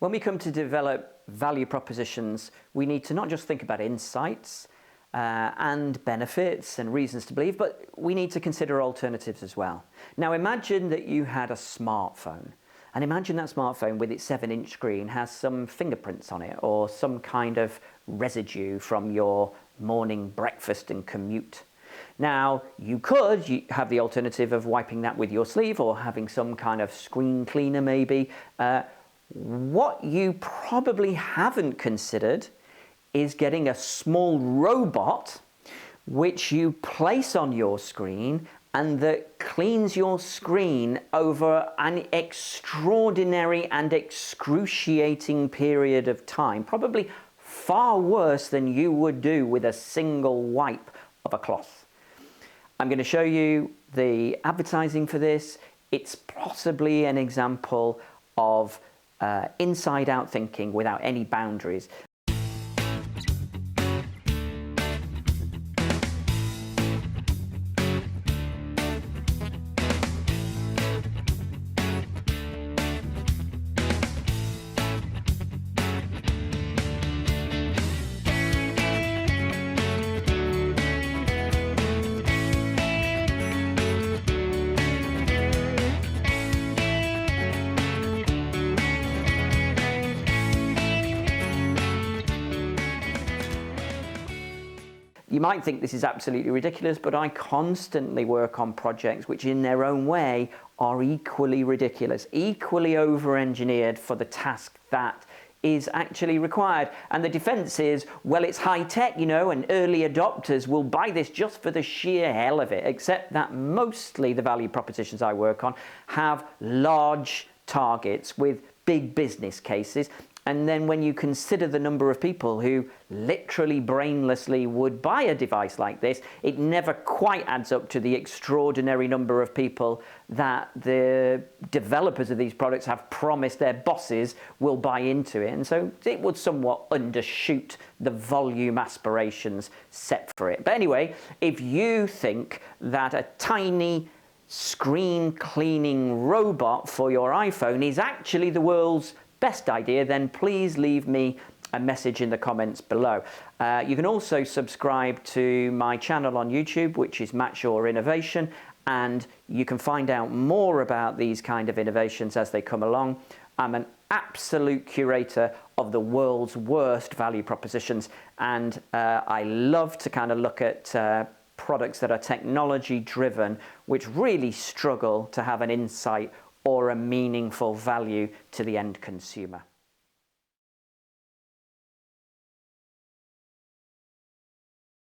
When we come to develop value propositions, we need to not just think about insights and benefits and reasons to believe, but we need to consider alternatives as well. Now imagine that you had a smartphone, and imagine that smartphone with its 7-inch screen has some fingerprints on it or some kind of residue from your morning breakfast and commute. Now, you could have the alternative of wiping that with your sleeve or having some kind of screen cleaner maybe. What you probably haven't considered is getting a small robot which you place on your screen and that cleans your screen over an extraordinary and excruciating period of time, probably far worse than you would do with a single wipe of a cloth. I'm going to show you the advertising for this. It's possibly an example of inside-out thinking without any boundaries. You might think this is absolutely ridiculous, but I constantly work on projects which in their own way are equally ridiculous, equally over-engineered for the task that is actually required. And the defense is, well, it's high-tech, you know, and early adopters will buy this just for the sheer hell of it, except that mostly the value propositions I work on have large targets with big business cases. And then when you consider the number of people who literally brainlessly would buy a device like this, it never quite adds up to the extraordinary number of people that the developers of these products have promised their bosses will buy into it. And so it would somewhat undershoot the volume aspirations set for it. But anyway, if you think that a tiny screen cleaning robot for your iPhone is actually the world's best idea, then please leave me a message in the comments below. You can also subscribe to my channel on YouTube, which is Match Your Innovation, and you can find out more about these kind of innovations as they come along. I'm an absolute curator of the world's worst value propositions, and I love to kind of look at products that are technology driven, which really struggle to have an insight or a meaningful value to the end consumer.